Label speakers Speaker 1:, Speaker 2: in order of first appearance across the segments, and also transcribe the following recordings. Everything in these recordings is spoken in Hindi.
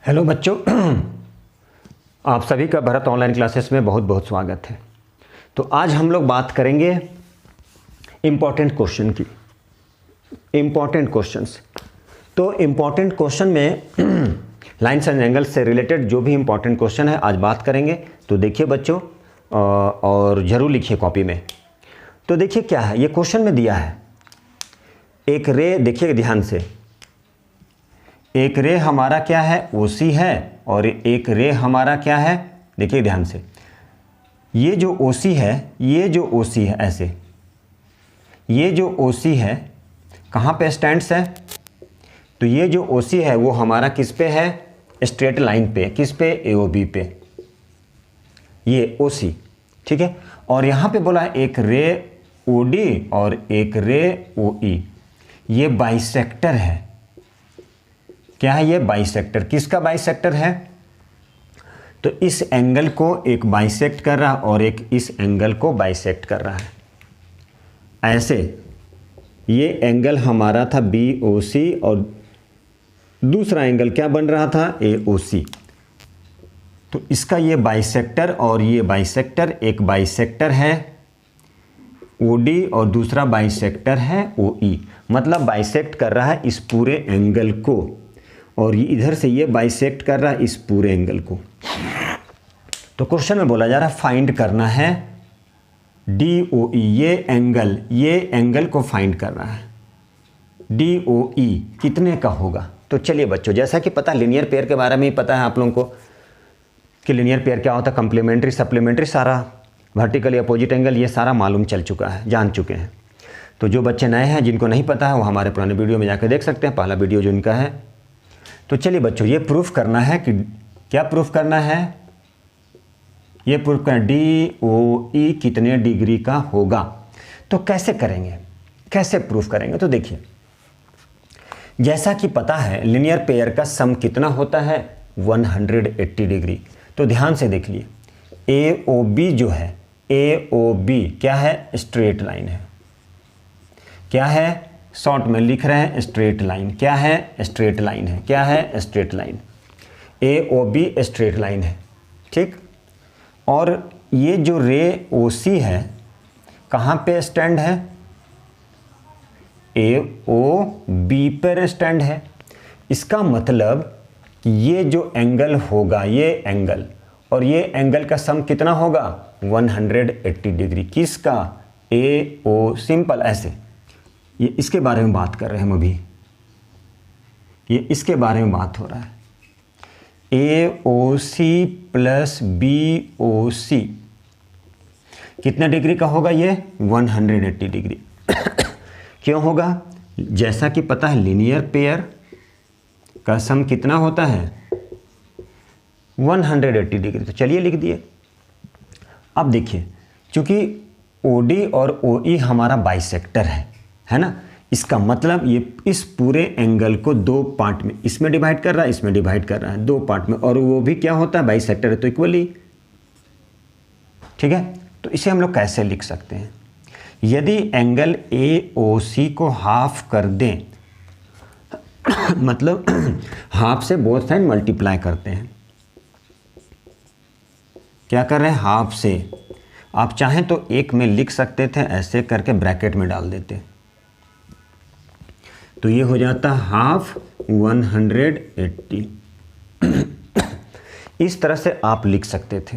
Speaker 1: हेलो बच्चों, आप सभी का भरत ऑनलाइन क्लासेस में बहुत बहुत स्वागत है। तो आज हम लोग बात करेंगे इम्पॉर्टेंट क्वेश्चन की। इम्पॉर्टेंट क्वेश्चंस, तो इम्पॉर्टेंट क्वेश्चन में लाइन्स एंड एंगल्स से रिलेटेड जो भी इम्पॉर्टेंट क्वेश्चन है आज बात करेंगे। तो देखिए बच्चों, और ज़रूर लिखिए कॉपी में। तो देखिए क्या है, ये क्वेश्चन में दिया है एक रे, देखिए ध्यान से, एक रे हमारा क्या है, ओसी है, और एक रे हमारा क्या है, देखिए ध्यान से, ये जो ओसी है, ये जो ओसी है, ऐसे ये जो ओसी है कहाँ पे स्टैंड्स है, तो ये जो ओसी है वो हमारा किस पे है, स्ट्रेट लाइन पे, किस पे, एओबी पे, ये ओसी, ठीक है। और यहाँ पे बोला है एक रे ओडी और एक रे ओई, ये बाइसेक्टर है। क्या है ये, बाइसेक्टर। किसका बाइसेक्टर है, तो इस एंगल को एक बाइसेक्ट कर रहा और एक इस एंगल को बाइसेक्ट कर रहा है। ऐसे ये एंगल हमारा था BOC और दूसरा एंगल क्या बन रहा था, AOC। तो इसका ये बाइसेक्टर और ये बाइसेक्टर, एक बाइसेक्टर है OD और दूसरा बाइसेक्टर है OE, मतलब बाइसेक्ट कर रहा है इस पूरे एंगल को, और ये इधर से ये बाइसेक्ट कर रहा है इस पूरे एंगल को। तो क्वेश्चन में बोला जा रहा है फाइंड करना है DOE, ये एंगल को फाइंड कर रहा है। DOE कितने का होगा, तो चलिए बच्चों, जैसा कि पता लीनियर पेयर के बारे में ही पता है आप लोगों को कि लीनियर पेयर क्या होता है, कंप्लीमेंट्री, सप्लीमेंट्री, सारा वर्टिकल अपोजिट एंगल, ये सारा मालूम चल चुका है, जान चुके हैं। तो जो बच्चे नए हैं, जिनको नहीं पता है, वो हमारे पुराने वीडियो में जाकर देख सकते हैं, पहला वीडियो जो इनका है। तो चलिए बच्चों, ये प्रूफ करना है कि क्या प्रूफ करना है, ये प्रूफ करना DOE कितने डिग्री का होगा। तो कैसे करेंगे, कैसे प्रूफ करेंगे, तो देखिए, जैसा कि पता है लीनियर पेयर का सम कितना होता है, 180 डिग्री। तो ध्यान से देख लिए, AOB जो है, AOB क्या है, स्ट्रेट लाइन है। क्या है, शॉर्ट में लिख रहे हैं स्ट्रेट लाइन, क्या है, स्ट्रेट लाइन है, क्या है, straight line. AOB straight line है, ठीक। और ये जो रे OC है कहाँ पे स्टैंड है, AOB पर स्टैंड है। इसका मतलब ये जो एंगल होगा, ये एंगल और ये एंगल का सम कितना होगा, 180 डिग्री। किसका, AO, सिंपल ऐसे, ये इसके बारे में बात कर रहे हैं हम अभी, ये इसके बारे में बात हो रहा है। AOC प्लस BOC कितने डिग्री का होगा, ये 180 डिग्री। क्यों होगा, जैसा कि पता है लीनियर पेयर का सम कितना होता है, 180 डिग्री। तो चलिए लिख दिए। अब देखिए, चूंकि OD और OE हमारा बाइसेक्टर है ना, इसका मतलब ये इस पूरे एंगल को दो पार्ट में, इसमें डिवाइड कर रहा है, इसमें डिवाइड कर रहा है, दो पार्ट में, और वो भी क्या होता है, बाइसेक्टर है, तो इक्वली, ठीक है। तो इसे हम लोग कैसे लिख सकते हैं, यदि एंगल AOC को हाफ कर दें मतलब हाफ से बोथ साइड मल्टीप्लाई करते हैं, क्या कर रहे हैं, हाफ से। आप चाहें तो एक में लिख सकते थे, ऐसे करके ब्रैकेट में डाल देते, तो ये हो जाता हाफ 180। इस तरह से आप लिख सकते थे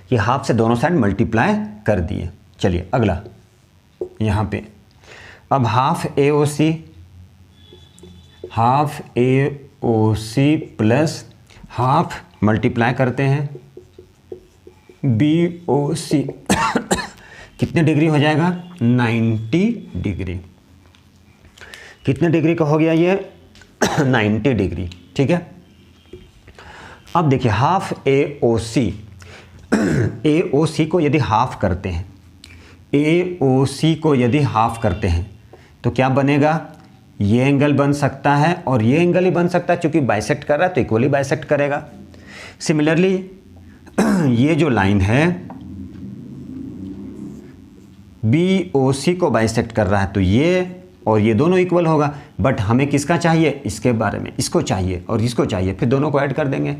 Speaker 1: कि हाफ से दोनों साइड मल्टीप्लाई कर दिए। चलिए अगला, यहाँ पे अब half AOC plus half multiply करते हैं BOC कितने डिग्री हो जाएगा, 90 डिग्री। कितने डिग्री का हो गया ये, 90 डिग्री, ठीक है। अब देखिए हाफ AOC को यदि हाफ करते हैं, AOC को यदि हाफ करते हैं तो क्या बनेगा, ये एंगल बन सकता है और ये एंगल ही बन सकता है, क्योंकि बाइसेक्ट कर रहा है तो इक्वली बाइसेक्ट करेगा। सिमिलरली ये जो लाइन है BOC को बाइसेक्ट कर रहा है, तो ये और ये दोनों इक्वल होगा, बट हमें किसका चाहिए, इसके बारे में, इसको चाहिए और इसको चाहिए, फिर दोनों को ऐड कर देंगे।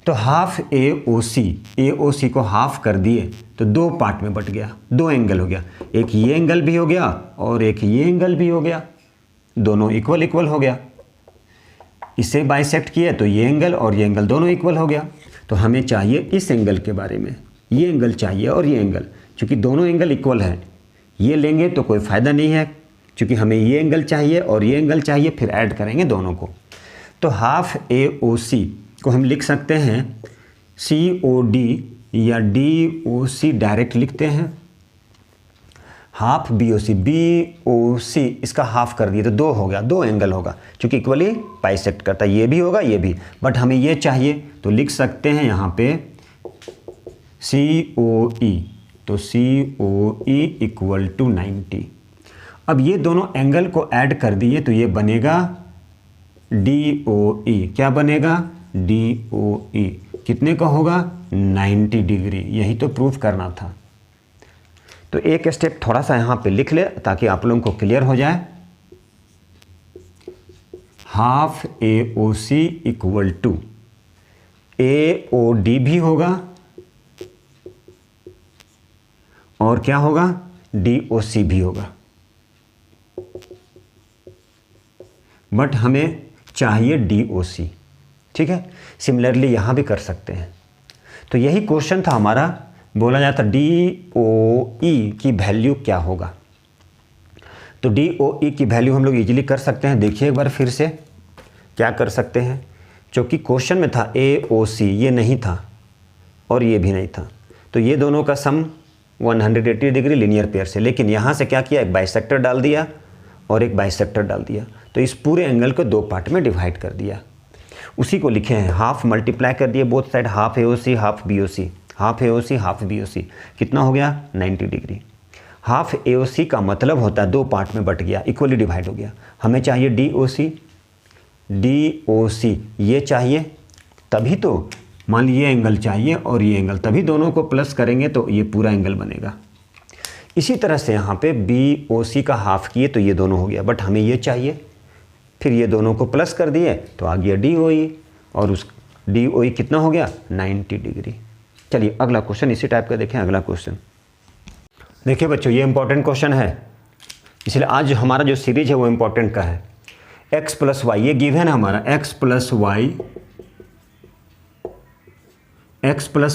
Speaker 1: तो हाफ AOC को हाफ कर दिए तो दो पार्ट में बट गया, दो एंगल हो गया, एक ये एंगल भी हो गया और एक ये एंगल भी हो गया, दोनों इक्वल इक्वल हो गया। इसे बाइसेक्ट किए तो ये एंगल और ये एंगल दोनों इक्वल हो गया। तो हमें चाहिए इस एंगल के बारे में, ये एंगल चाहिए और ये एंगल, क्योंकि दोनों एंगल इक्वल है। ये लेंगे तो कोई फ़ायदा नहीं है, क्योंकि हमें ये एंगल चाहिए और ये एंगल चाहिए, फिर ऐड करेंगे दोनों को। तो हाफ AOC को हम लिख सकते हैं COD या DOC डायरेक्ट लिखते हैं। हाफ BOC इसका हाफ कर दिए तो दो हो गया, दो एंगल होगा, क्योंकि इक्वली बाइसेक्ट करता है, ये भी होगा ये भी, बट हमें ये चाहिए तो लिख सकते हैं यहाँ पे COE। तो COE इक्वल टू 90। अब ये दोनों एंगल को ऐड कर दिए तो ये बनेगा DOE। क्या बनेगा, DOE कितने का होगा, 90 डिग्री। यही तो प्रूफ करना था। तो एक स्टेप थोड़ा सा यहाँ पे लिख ले ताकि आप लोगों को क्लियर हो जाए। Half AOC equal to AOD भी होगा और क्या होगा, DOC भी होगा, बट हमें चाहिए DOC। ठीक है, सिमिलरली यहाँ भी कर सकते हैं। तो यही क्वेश्चन था हमारा, बोला जाता DOE की वैल्यू क्या होगा। तो DOE की वैल्यू हम लोग इजीली कर सकते हैं। देखिए एक बार फिर से क्या कर सकते हैं, क्योंकि क्वेश्चन में था AOC, ये नहीं था और ये भी नहीं था, तो ये दोनों का सम 180 डिग्री लीनियर पेयर से, लेकिन यहाँ से क्या किया, एक बाइसेक्टर डाल दिया और एक बाइसेक्टर डाल दिया, तो इस पूरे एंगल को दो पार्ट में डिवाइड कर दिया। उसी को लिखे हैं, हाफ मल्टीप्लाई कर दिए both side, half AOC half BOC, half AOC half BOC, कितना हो गया, 90 डिग्री। हाफ AOC का मतलब होता है दो पार्ट में बट गया, इक्वली डिवाइड हो गया। हमें चाहिए DOC ये चाहिए, तभी तो, मान लीजिए एंगल चाहिए और ये एंगल, तभी दोनों को प्लस करेंगे तो ये पूरा एंगल बनेगा। इसी तरह से यहाँ पे BOC का हाफ किए तो ये दोनों हो गया, बट हमें ये चाहिए, फिर ये दोनों को प्लस कर दिए तो आ गया DOE, और उस DOE कितना हो गया, 90 डिग्री। चलिए अगला क्वेश्चन इसी टाइप का देखें। अगला क्वेश्चन देखिए बच्चों, ये इंपॉर्टेंट क्वेश्चन है, इसलिए आज हमारा जो सीरीज है वो इंपॉर्टेंट का है। x प्लस वाई, ये गिवन है हमारा, x plus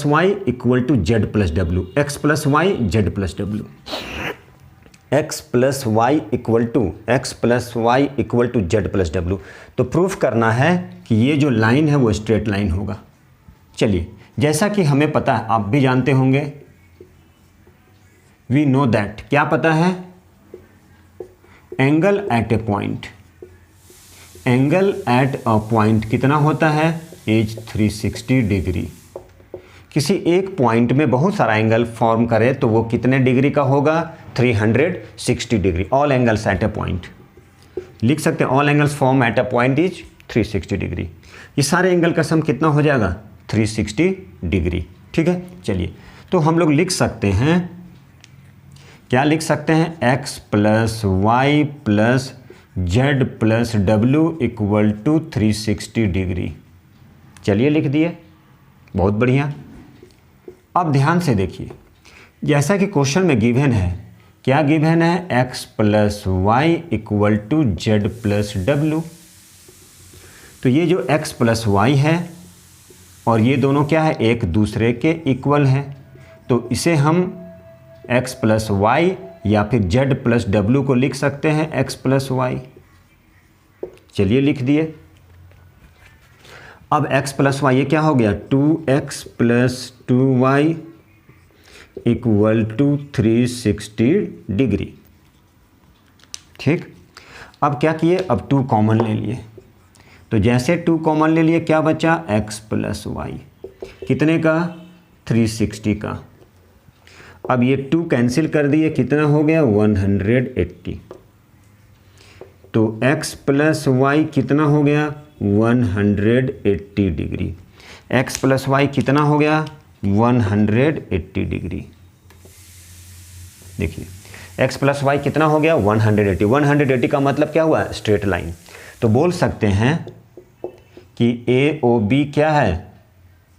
Speaker 1: y equal to Z plus डब्ल्यू, x plus y Z plus डब्ल्यू, x plus y equal to Z plus डब्ल्यू। तो प्रूफ करना है कि ये जो लाइन है वो स्ट्रेट लाइन होगा। चलिए, जैसा कि हमें पता है, आप भी जानते होंगे, वी नो दैट, क्या पता है, angle at a point, angle at a point कितना होता है, इज 360 डिग्री। किसी एक पॉइंट में बहुत सारा एंगल फॉर्म करे तो वो कितने डिग्री का होगा, 360 degree. All angles eight a point लिख सकते हैं, all angles form eight a point is 360 degree. ये सारे एंगल का सम कितना हो जाएगा, 360 डिग्री। ठीक है, चलिए तो हम लोग लिख सकते हैं, क्या लिख सकते हैं, x plus y plus Z plus डब्ल्यू इक्वल टू 360 डिग्री। चलिए लिख दिए, बहुत बढ़िया। अब ध्यान से देखिए, जैसा कि क्वेश्चन में गिवन है, क्या गिवन है, x plus y equal to Z plus डब्ल्यू। तो ये जो x प्लस वाई है और ये दोनों क्या है, एक दूसरे के इक्वल हैं, तो इसे हम x प्लस वाई या फिर Z प्लस डब्ल्यू को लिख सकते हैं x प्लस वाई। चलिए लिख दिए। अब x प्लस वाई ये क्या हो गया, 2x plus 2y equal to 360 degree. ठीक, अब क्या किए, अब 2 कॉमन ले लिए, तो जैसे 2 कॉमन ले लिए क्या बचा, x प्लस वाई, कितने का, 360 का। अब ये 2 कैंसिल कर दिए, कितना हो गया, 180। तो x प्लस वाई कितना हो गया, 180 डिग्री। x प्लस वाई कितना हो गया, 180 डिग्री। देखिए x प्लस वाई कितना हो गया 180। 180 का मतलब क्या हुआ स्ट्रेट लाइन। तो बोल सकते हैं कि ए ओ बी क्या है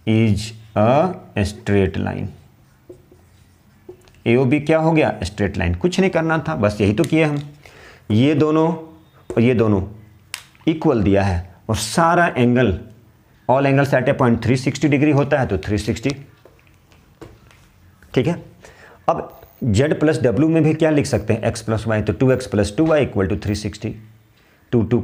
Speaker 1: is a straight line. A O B क्या हो गया स्ट्रेट लाइन। कुछ नहीं करना था, बस यही तो किए हम। ये दोनों और ये दोनों इक्वल दिया है और सारा angle all angles eight a point 360 degree होता है तो 360। ठीक है। अब z प्लस डब्ल्यू में भी क्या लिख सकते हैं x प्लस वाई, तो 2x plus 2y equal to 360। 2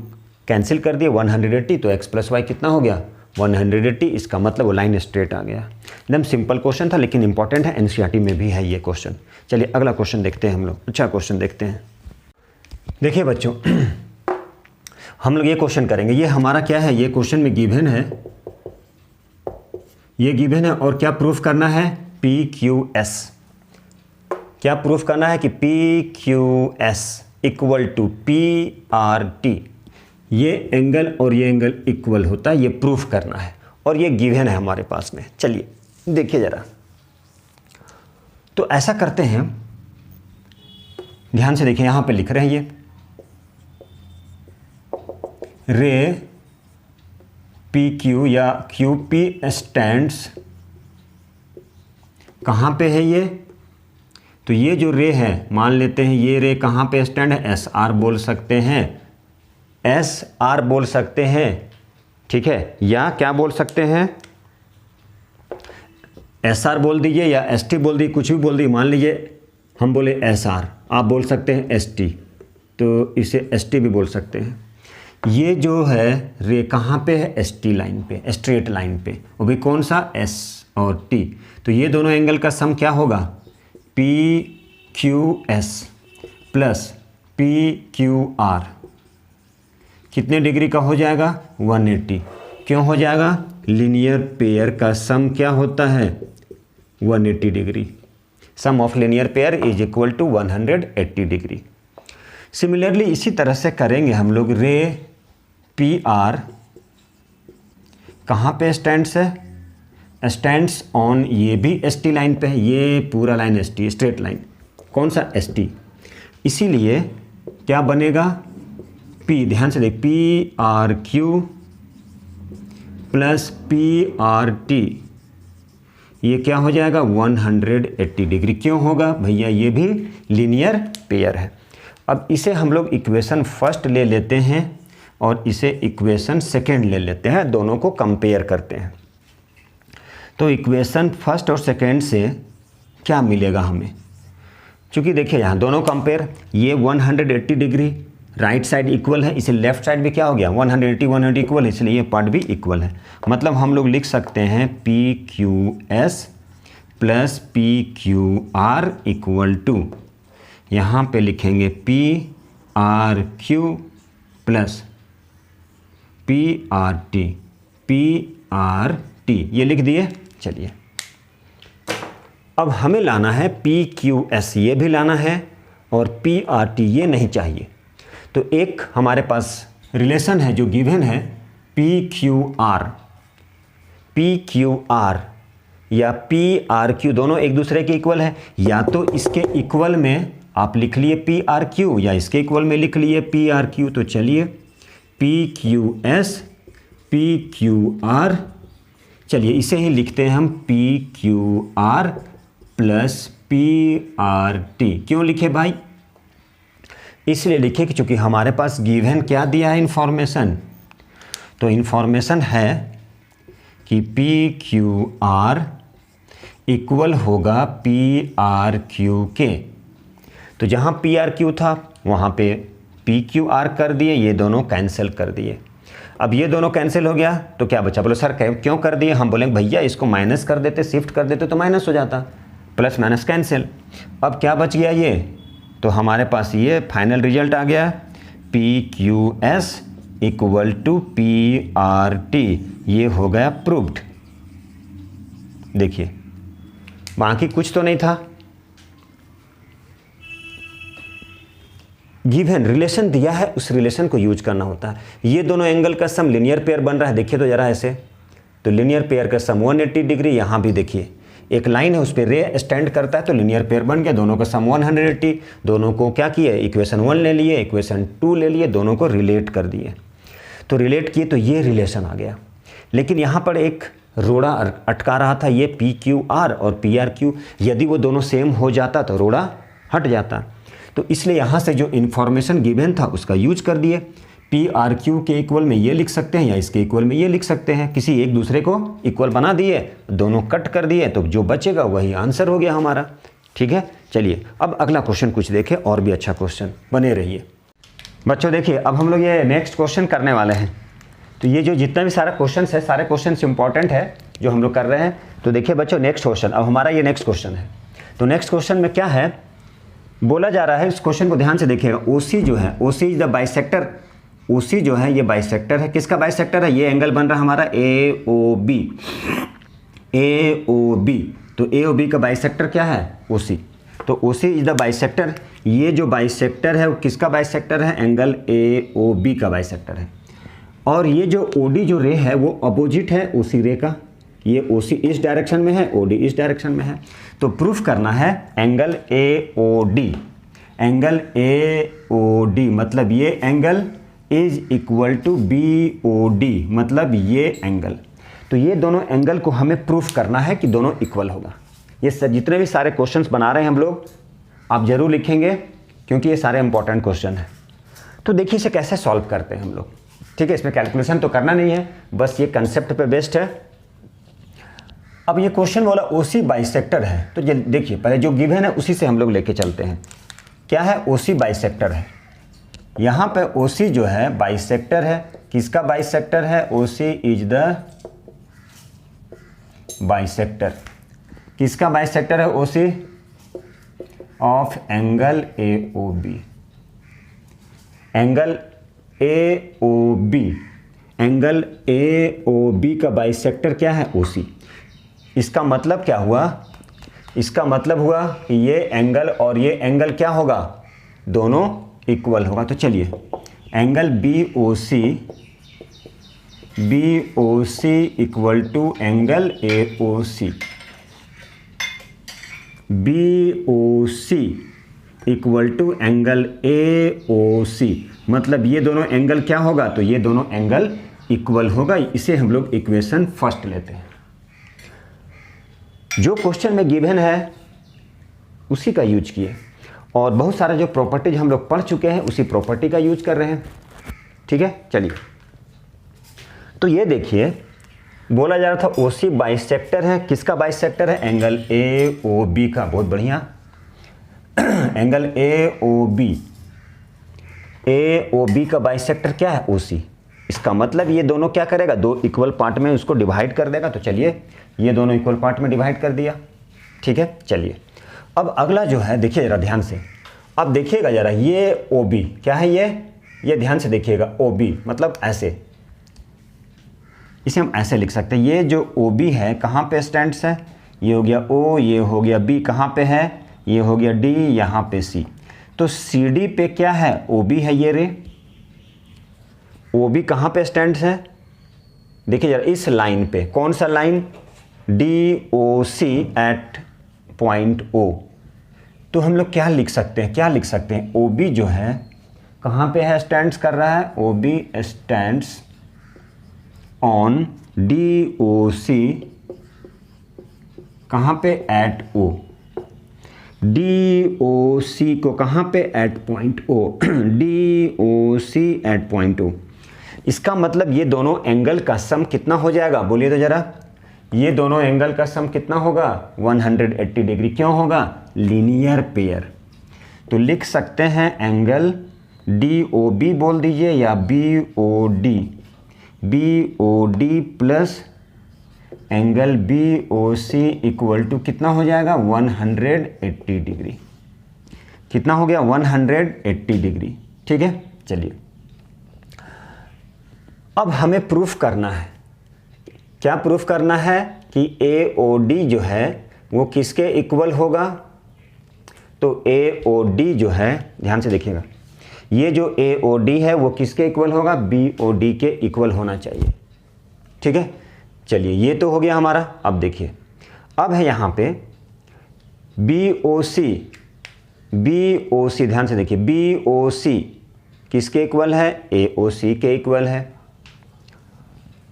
Speaker 1: cancel कर दिए 180, तो x प्लस वाई कितना हो गया 180। इसका मतलब वो लाइन स्ट्रेट आ गया। एकदम सिंपल क्वेश्चन था लेकिन इंपॉर्टेंट है, एनसीईआरटी में भी है ये क्वेश्चन। चलिए अगला क्वेश्चन देखते हैं हम लोग। अच्छा क्वेश्चन देखते हैं। देखिए बच्चों हम लोग ये क्वेश्चन करेंगे। ये हमारा क्या है, ये क्वेश्चन में गिवन है, ये गिवन है और क्या प्रूफ करना है PQS। क्या प्रूफ करना है कि PQS इक्वल टू PRT, ये एंगल और ये एंगल इक्वल होता है, ये प्रूफ करना है और ये गिवन है हमारे पास में। चलिए देखिए ज़रा। तो ऐसा करते हैं, ध्यान से देखिए, यहाँ पे लिख रहे हैं ये रे PQ या QP स्टैंड्स कहाँ पे है ये, तो ये जो रे है मान लेते हैं ये रे कहाँ पे स्टैंड है, SR बोल सकते हैं, SR बोल सकते हैं। ठीक है, या क्या बोल सकते हैं SR बोल दीजिए या ST बोल दीजिए, कुछ भी बोल दीजिए। मान लीजिए हम बोले SR, आप बोल सकते हैं ST, तो इसे ST भी बोल सकते हैं। ये जो है रे कहाँ पे है ST लाइन पे, स्ट्रेट लाइन पे, वो भी कौन सा S और T। तो ये दोनों एंगल का सम क्या होगा PQS प्लस PQR कितने डिग्री का हो जाएगा 180। क्यों हो जाएगा, लीनियर पेयर का सम क्या होता है 180 degree. Sum of linear pair is equal to 180 degree. Similarly इसी तरह से करेंगे हम लोग। रे PR कहाँ पे स्टैंड्स है, स्टैंड्स ऑन, ये भी ST लाइन पे है, ये पूरा लाइन ST स्ट्रेट लाइन, कौन सा ST। इसीलिए क्या बनेगा P, ध्यान से देख, PRQ प्लस PRT, ये क्या हो जाएगा 180 डिग्री। क्यों होगा भैया, ये भी लीनियर पेयर है। अब इसे हम लोग इक्वेशन फर्स्ट ले लेते हैं और इसे इक्वेशन सेकंड ले लेते हैं, दोनों को कंपेयर करते हैं। तो इक्वेशन फर्स्ट और सेकंड से क्या मिलेगा हमें, क्योंकि देखिए यहाँ दोनों कंपेयर, ये 180 डिग्री राइट साइड इक्वल है, इसे लेफ्ट साइड भी क्या हो गया 180 इक्वल है, इसलिए ये पार्ट भी इक्वल है। मतलब हम लोग लिख सकते हैं PQS plus PQR equal to, यहाँ पे लिखेंगे PRQ प्लस PRT, ये लिख दिए। चलिए अब हमें लाना है PQS, ये भी लाना है, और PRT ये नहीं चाहिए। तो एक हमारे पास रिलेशन है जो गिवन है PQR या PRQ, दोनों एक दूसरे के इक्वल है। या तो इसके इक्वल में आप लिख लिए PRQ या इसके इक्वल में लिख लिए PRQ। तो चलिए PQS PQR, चलिए इसे ही लिखते हैं हम PQR प्लस PRT। क्यों लिखे भाई, इसलिए लिखे कि चूंकि हमारे पास गिवन क्या दिया है इंफॉर्मेशन, तो इंफॉर्मेशन है कि PQR इक्वल होगा PRQ के। तो जहाँ PRQ था वहाँ पे PQR कर दिए, ये दोनों कैंसिल कर दिए। अब ये दोनों कैंसिल हो गया तो क्या बचा, बोलो सर क्यों कर दिए, हम बोलेंगे भैया इसको माइनस कर देते, शिफ्ट कर देते तो माइनस हो जाता, प्लस माइनस कैंसिल। अब क्या बच गया ये, तो हमारे पास ये फाइनल रिजल्ट आ गया PQS इक्वल टू PRT, ये हो गया प्रूव्ड। देखिए बाकी कुछ तो नहीं था, गिवन रिलेशन दिया है उस रिलेशन को यूज करना होता है। ये दोनों एंगल का सम लीनियर पेयर बन रहा है, देखिए तो जरा ऐसे, तो लीनियर पेयर का सम 180 डिग्री। यहाँ भी देखिए एक लाइन है उस पर रे स्टैंड करता है तो लीनियर पेयर बन गया, दोनों का सम 180, दोनों को क्या किए इक्वेशन 1 ले लिए, इक्वेशन 2 ले लिए, दोनों को रिलेट कर दिए। तो रिलेट किए तो ये रिलेशन आ गया। लेकिन यहाँ पर एक रोड़ा अटका रहा था, ये पी क्यू आर और पी आर क्यू, यदि वो दोनों सेम हो जाता तो रोड़ा हट जाता। तो इसलिए यहाँ से जो इन्फॉर्मेशन गिवन था उसका यूज कर दिए। पी आर क्यू के इक्वल में ये लिख सकते हैं या इसके इक्वल में ये लिख सकते हैं, किसी एक दूसरे को इक्वल बना दिए, दोनों कट कर दिए, तो जो बचेगा वही आंसर हो गया हमारा। ठीक है, चलिए अब अगला क्वेश्चन कुछ देखें, और भी अच्छा क्वेश्चन, बने रहिए बच्चों। देखिए अब हम लोग ये नेक्स्ट क्वेश्चन करने वाले हैं। तो ये जो जितना भी सारा क्वेश्चन है, सारे क्वेश्चन इंपॉर्टेंट है जो हम लोग कर रहे हैं। तो देखिए बच्चों नेक्स्ट क्वेश्चन, अब हमारा ये नेक्स्ट क्वेश्चन है। तो नेक्स्ट क्वेश्चन में क्या है बोला जा रहा है, इस क्वेश्चन को ध्यान से देखिएगा। ओसी जो है, ओसी इज द बाइसेक्टर, ओसी जो है ये बाइसेक्टर है। किसका बाइसेक्टर है, ये एंगल बन रहा है हमारा ए ओ बी, ए ओ बी। तो ए ओ बी का बाइसेक्टर क्या है, ओसी। तो ओसी इज द बाइसेक्टर, ये जो बाइसेक्टर है वो किसका बाइसेक्टर है, एंगल ए ओ बी का बाइसेक्टर है। और ये जो ओडी जो रे है वो अपोजिट है ओसी रे का, ये ओसी इस डायरेक्शन में है, ओडी इस डायरेक्शन में है। तो प्रूफ करना है angle A O D, angle A O D मतलब ये angle is equal to B O D, मतलब ये एंगल। तो ये दोनों एंगल को हमें प्रूफ करना है कि दोनों इक्वल होगा। ये जितने भी सारे क्वेश्चंस बना रहे हैं हम लोग, आप जरूर लिखेंगे क्योंकि ये सारे इंपॉर्टेंट क्वेश्चन हैं। तो देखिए इसे कैसे सॉल्व करते हैं हम लोग। ठीक है, इसमें कैलकुलेशन तो करना नहीं है, बस ये कंसेप्ट पे बेस्ड है। अब ये क्वेश्चन बोला ओसी बाइसेक्टर है, तो देखिए पहले जो गिवन है उसी से हम लोग लेके चलते हैं। क्या है, ओसी बाइसेक्टर है। यहाँ पे ओसी जो है बाइसेक्टर है, किसका बाइसेक्टर है, ओसी इज द बाइसेक्टर, किसका बाइसेक्टर है, OC of angle A O B, angle A O B, angle A O B का बाइसेक्टर क्या है, ओसी। इसका मतलब क्या हुआ, इसका मतलब हुआ कि ये एंगल और ये एंगल क्या होगा, दोनों इक्वल होगा। तो चलिए angle B O C equal to angle A O C, B O C equal to angle A O C, मतलब ये दोनों एंगल क्या होगा, तो ये दोनों एंगल इक्वल होगा। इसे हम लोग इक्वेशन फर्स्ट लेते हैं। जो क्वेश्चन में गिवन है उसी का यूज किए, और बहुत सारा जो प्रॉपर्टीज हम लोग पढ़ चुके हैं उसी प्रॉपर्टी का यूज कर रहे हैं। ठीक है, चलिए तो ये देखिए बोला जा रहा था ओसी बाइसेक्टर है, किसका बाइसेक्टर है, एंगल ए ओ बी का। बहुत बढ़िया, एंगल ए ओ बी का बाइसेक्टर क्या है, ओसी। इसका मतलब ये दोनों क्या करेगा, दो इक्वल पार्ट में उसको डिवाइड कर देगा। तो चलिए ये दोनों इक्वल पार्ट में डिवाइड कर दिया। ठीक है, चलिए अब अगला जो है देखिए जरा ध्यान से, अब देखिएगा जरा, ये ओ बी क्या है, ये ध्यान से देखिएगा, ओ बी मतलब ऐसे, इसे हम ऐसे लिख सकते हैं। ये जो ओ बी है कहाँ पे स्टैंड्स है, ये हो गया ओ, ये हो गया बी, कहाँ पे है, ये हो गया डी, यहाँ पे सी। तो सी डी पे क्या है, ओ बी है ये रे, ओ बी कहाँ पे स्टैंड्स है, देखिए जरा इस लाइन पे, कौन सा line, D O C at point ओ। तो हम लोग क्या लिख सकते हैं, ओ बी जो है कहाँ पे है, स्टैंड्स कर रहा है, O B stands on D O C, कहाँ पे, एट ओ। डी ओ सी को कहाँ पे, at point O, D O C at point O. इसका मतलब ये दोनों एंगल का सम कितना हो जाएगा, बोलिए तो जरा, ये दोनों एंगल का सम कितना होगा, 180 डिग्री। क्यों होगा, लीनियर पेयर। तो लिख सकते हैं एंगल डी ओ बी बोल दीजिए, या B O D plus angle B O C equal to कितना हो जाएगा, 180 डिग्री। कितना हो गया, 180 डिग्री। ठीक है, चलिए अब हमें प्रूफ करना है, क्या प्रूफ करना है कि ए ओ डी जो है वो किसके इक्वल होगा। तो ए ओ डी जो है, ध्यान से देखिएगा, ये जो ए ओ डी है वो किसके इक्वल होगा, बी ओ डी के इक्वल होना चाहिए। ठीक है, चलिए ये तो हो गया हमारा। अब देखिए, अब है यहाँ पे BOC, BOC ध्यान से देखिए, BOC किसके इक्वल है? AOC के इक्वल है।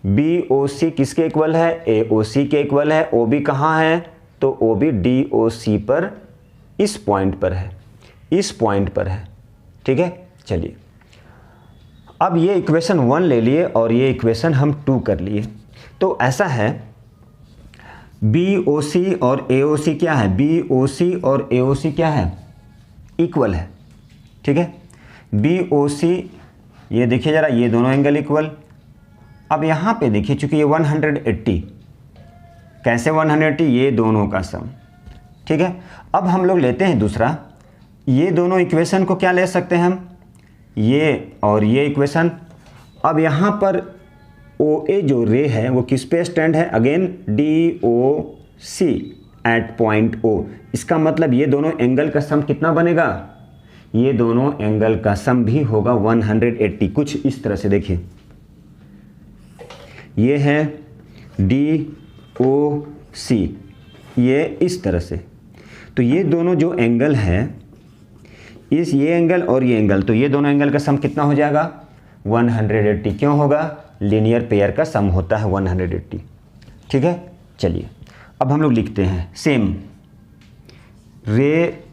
Speaker 1: BOC किसके इक्वल है? AOC के इक्वल है। OB कहाँ है? तो OB DOC पर, इस पॉइंट पर है, इस पॉइंट पर है। ठीक है, चलिए अब ये इक्वेशन 1 ले लिए और ये इक्वेशन हम 2 कर लिए। तो ऐसा है, BOC और AOC क्या है? BOC और AOC क्या है? इक्वल है। ठीक है, BOC ये देखिए ज़रा, ये दोनों एंगल इक्वल। अब यहाँ पे देखिए, चूंकि ये 180, कैसे 180? ये दोनों का सम। ठीक है, अब हम लोग लेते हैं दूसरा, ये दोनों इक्वेशन को क्या ले सकते हैं हम? ये और ये इक्वेशन। अब यहाँ पर OA जो रे है वो किस पे स्टैंड है? Again DOC at point O। इसका मतलब ये दोनों एंगल का सम कितना बनेगा? ये दोनों एंगल का सम भी होगा 180। कुछ इस तरह से देखिए, ये है DOC, ये इस तरह से। तो ये दोनों जो एंगल है, ये एंगल और ये एंगल, तो ये दोनों एंगल का सम कितना हो जाएगा? 180। क्यों होगा? लीनियर पेयर का सम होता है 180। ठीक है, चलिए अब हम लोग लिखते हैं सेम। रे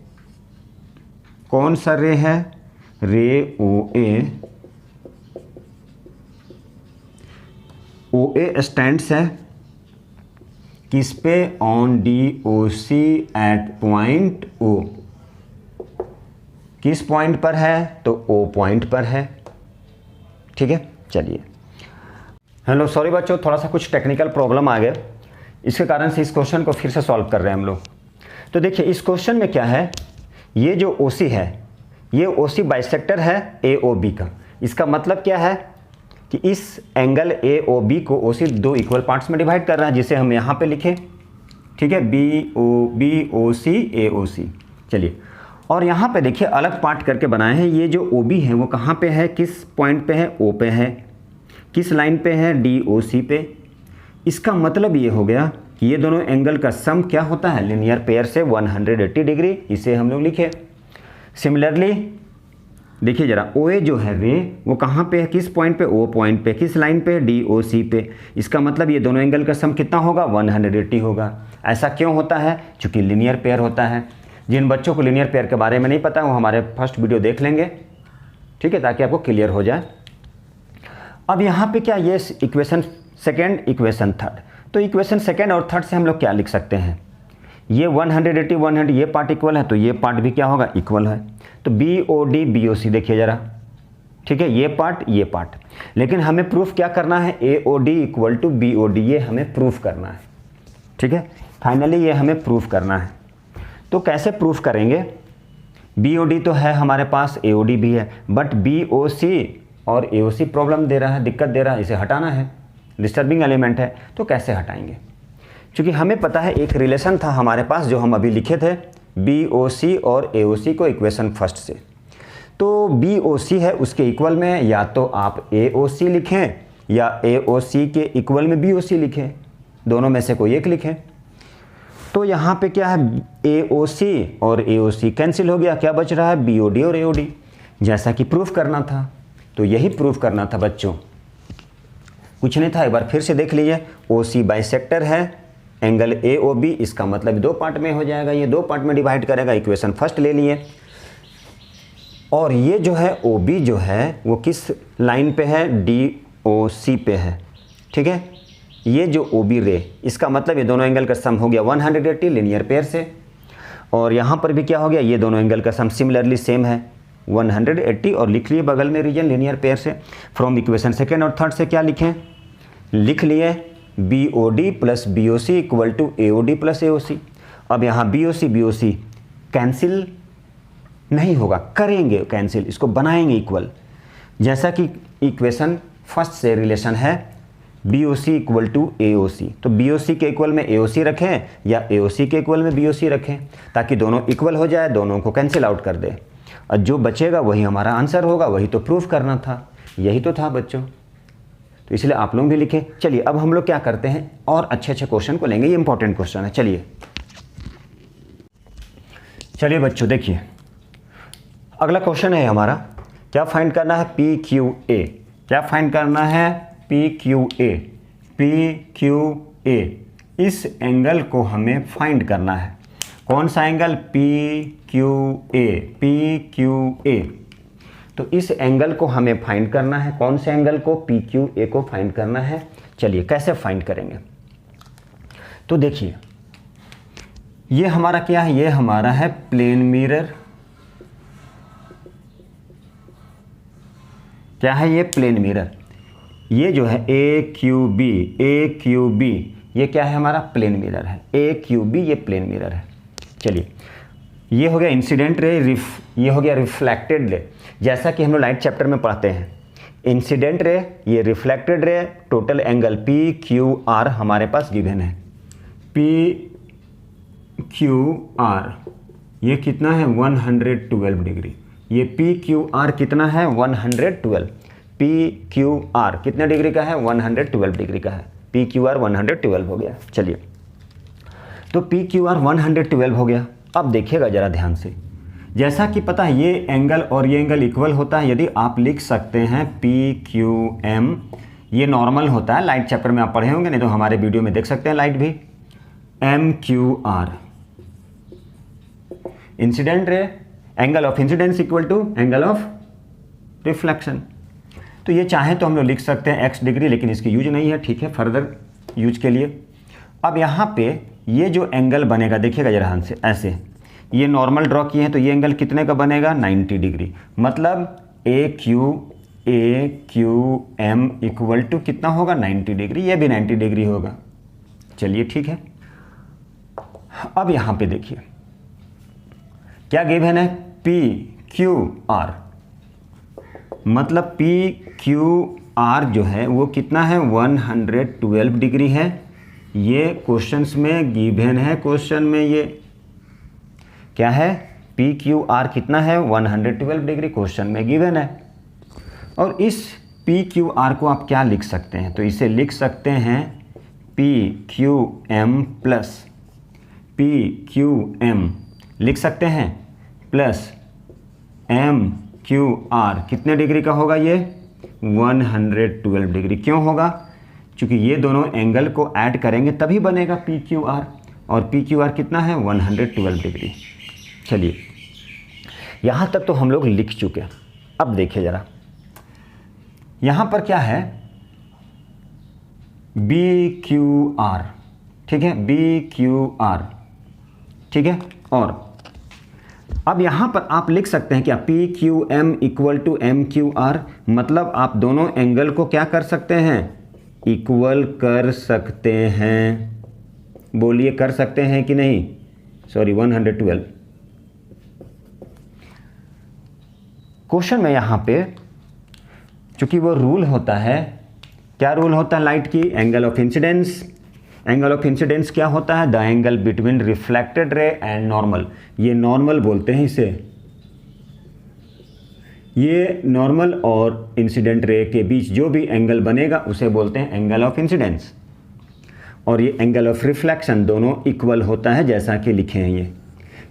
Speaker 1: कौन सा रे है? रे OA स्टैंड्स है किस पे? On DOC at point O। किस पॉइंट पर है? तो O पॉइंट पर है। ठीक है, चलिए। हेलो, सॉरी बच्चों, थोड़ा सा कुछ टेक्निकल प्रॉब्लम आ गया, इसके कारण से इस क्वेश्चन को फिर से सॉल्व कर रहे हैं हम लोग। तो देखिए इस क्वेश्चन में क्या है, ये जो OC है, ये OC बाइसेक्टर है AOB का। इसका मतलब क्या है कि इस एंगल AOB को OC दो इक्वल पार्ट्स में डिवाइड कर रहा है, जिसे हम यहाँ पे लिखें। ठीक है, BOC AOC। चलिए, और यहाँ पे देखिए अलग पार्ट करके बनाए हैं। ये जो OB है वो कहाँ पे है? किस पॉइंट पे है? O पे है। किस लाइन पे है? DOC पे। इसका मतलब ये हो गया कि ये दोनों एंगल का सम क्या होता है? लीनियर पेयर से 180 डिग्री। इसे हम लोग लिखे। सिमिलरली देखिए ज़रा, OA जो है रे वो कहाँ पे है? किस पॉइंट पे? O पॉइंट पे। किस लाइन पे? DOC पे। इसका मतलब ये दोनों एंगल का सम कितना होगा? 180 होगा। ऐसा क्यों होता है? चूँकि लीनियर पेयर होता है। जिन बच्चों को लीनियर पेयर के बारे में नहीं पता वो हमारे फर्स्ट वीडियो देख लेंगे। ठीक है, ताकि आपको क्लियर हो जाए। अब यहाँ पे क्या, ये इक्वेशन सेकेंड, इक्वेशन थर्ड। तो इक्वेशन सेकेंड और थर्ड से हम लोग क्या लिख सकते हैं? ये 180 100 ये पार्ट इक्वल है, तो ये पार्ट भी क्या होगा? इक्वल है। तो BOD BOC देखिए ज़रा। ठीक है, ये पार्ट। लेकिन हमें प्रूफ क्या करना है? AOD इक्वल टू BOD, ये हमें प्रूफ करना है। ठीक है, फाइनली ये हमें प्रूफ करना है। तो कैसे प्रूफ करेंगे? BOD तो है हमारे पास, AOD भी है, बट BOC और AOC प्रॉब्लम दे रहा है, दिक्कत दे रहा है, इसे हटाना है, डिस्टर्बिंग एलिमेंट है। तो कैसे हटाएंगे? क्योंकि हमें पता है एक रिलेशन था हमारे पास जो हम अभी लिखे थे, BOC और AOC को इक्वेशन फर्स्ट से। तो BOC है उसके इक्वल में या तो आप AOC लिखें या AOC के इक्वल में BOC लिखें, दोनों में से कोई एक लिखें। तो यहाँ पे क्या है, AOC और AOC कैंसिल हो गया, क्या बच रहा है? BOD और AOD, जैसा कि प्रूफ करना था। तो यही प्रूफ करना था बच्चों, कुछ नहीं था। एक बार फिर से देख लीजिए, OC बाइसेक्टर है, एंगल AOB, इसका मतलब दो पार्ट में हो जाएगा, ये दो पार्ट में डिवाइड करेगा। इक्वेशन फर्स्ट ले लिए। और ये जो है OB जो है वो किस लाइन पे है? DOC पे है। ठीक है, ये जो OB रे, इसका मतलब ये दोनों एंगल का सम हो गया 180 लीनियर पेयर से। और यहाँ पर भी क्या हो गया? ये दोनों एंगल का सम सिमिलरली सेम है 180, और लिख लिए बगल में रीजन लीनियर पेयर से। फ्रॉम इक्वेशन सेकेंड और थर्ड से क्या लिखें? लिख लिए BOD plus BOC equal to AOD plus AOC। अब यहाँ BOC कैंसिल नहीं होगा, करेंगे कैंसिल, इसको बनाएंगे इक्वल। जैसा कि इक्वेशन फर्स्ट से रिलेशन है BOC इक्वल टू AOC, तो BOC के इक्वल में AOC रखें या AOC के इक्वल में BOC रखें, ताकि दोनों इक्वल हो जाए, दोनों को कैंसिल आउट कर दे, और जो बचेगा वही हमारा आंसर होगा। वही तो प्रूफ करना था, यही तो था बच्चों। तो इसलिए आप लोग भी लिखें। चलिए अब हम लोग क्या करते हैं और अच्छे अच्छे क्वेश्चन को लेंगे, ये इंपॉर्टेंट क्वेश्चन है। चलिए बच्चों देखिए, अगला क्वेश्चन है हमारा, क्या फाइंड करना है, पी क्यू ए। क्या फाइंड करना है, P Q A. P Q A, इस एंगल को हमें फाइंड करना है। कौन सा angle, P Q A. P Q A, तो इस एंगल को हमें फाइंड करना है। कौन से एंगल को, पी क्यू ए को फाइंड करना है। चलिए कैसे फाइंड करेंगे, तो देखिए ये हमारा क्या है, ये हमारा है प्लेन मिरर। क्या है ये, प्लेन मिरर। ये जो है ए क्यू बी, ए क्यू बी, ये क्या है हमारा, प्लेन मिरर है। ए क्यू बी ये प्लेन मिरर है। चलिए ये हो गया इंसिडेंट रे, ये हो गया रिफ्लेक्टेड रे। जैसा कि हम लोग लाइट चैप्टर में पढ़ते हैं, इंसिडेंट रे, ये reflected ray, total angle P Q R हमारे पास गिवन है। पी क्यू आर ये कितना है, 112 डिग्री। ये पी क्यू आर कितना है, 112। पी क्यू आर कितने डिग्री का है, 112 डिग्री का है। पी क्यू आर 112 हो गया। चलिए तो पी क्यू आर 112 हो गया। अब देखिएगा ज़रा ध्यान से, जैसा कि पता है ये एंगल और ये एंगल इक्वल होता है। यदि आप लिख सकते हैं पी क्यू एम, ये नॉर्मल होता है, लाइट चैप्टर में आप पढ़े होंगे, नहीं तो हमारे वीडियो में देख सकते हैं लाइट भी। M Q R incident ray, angle of incidence equal to angle of reflection. तो ये चाहे तो हम लोग लिख सकते हैं x डिग्री, लेकिन इसकी यूज नहीं है, ठीक है, फर्दर यूज के लिए। अब यहाँ पे ये जो एंगल बनेगा, देखिएगा जरा ध्यान से, ऐसे ये नॉर्मल ड्रॉ किए हैं, तो ये एंगल कितने का बनेगा, 90 डिग्री। मतलब ए क्यू एम इक्वल टू कितना होगा, 90 डिग्री। ये भी 90 डिग्री होगा। चलिए ठीक है। अब यहाँ पे देखिए क्या गिवन है, पी क्यू आर, मतलब पी क्यू आर जो है वो कितना है, 112 डिग्री है। ये क्वेश्चंस में गिवन है, क्वेश्चन में ये क्या है, पी क्यू आर कितना है, 112 डिग्री क्वेश्चन में गिवन है। और इस पी क्यू आर को आप क्या लिख सकते हैं, तो इसे लिख सकते हैं P Q M plus P Q M लिख सकते हैं, प्लस एम क्यू आर कितने डिग्री का होगा, ये 112 डिग्री। क्यों होगा, क्योंकि ये दोनों एंगल को ऐड करेंगे तभी बनेगा पी क्यू आर, और पी क्यू आर कितना है, 112 डिग्री। चलिए यहाँ तक तो हम लोग लिख चुके हैं। अब देखिए ज़रा, यहाँ पर क्या है, बी क्यू आर, ठीक है, बी क्यू आर, ठीक है। और अब यहाँ पर आप लिख सकते हैं क्या, P Q M equal to M Q R, मतलब आप दोनों एंगल को क्या कर सकते हैं, इक्वल कर सकते हैं। बोलिए कर सकते हैं कि नहीं, सॉरी 112। क्वेश्चन में यहाँ पे चूंकि वो रूल होता है, क्या रूल होता है लाइट की, angle of incidence. Angle of incidence क्या होता है, the angle between reflected ray and normal. ये नॉर्मल बोलते हैं इसे, ये नॉर्मल और इंसिडेंट रे के बीच जो भी एंगल बनेगा उसे बोलते हैं एंगल ऑफ इंसिडेंस। और ये एंगल ऑफ रिफ्लेक्शन दोनों इक्वल होता है, जैसा कि लिखे हैं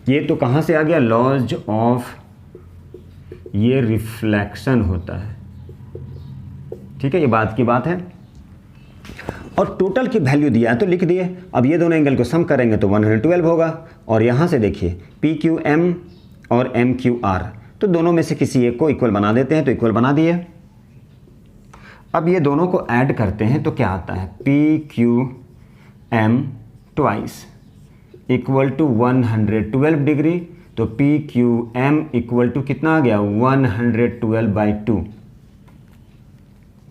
Speaker 1: ये तो कहाँ से आ गया, लॉज ऑफ, ये रिफ्लेक्शन होता है, ठीक है, ये बात की बात है। और टोटल की वैल्यू दिया है तो लिख दिए। अब ये दोनों एंगल को सम करेंगे तो 112 होगा। और यहाँ से देखिए पी क्यू एम और एम क्यू आर, तो दोनों में से किसी एक को इक्वल बना देते हैं, तो इक्वल बना दिए। अब ये दोनों को ऐड करते हैं तो क्या आता है, P Q M twice equal to 112 degree. तो P Q M equal to कितना आ गया, 112/2,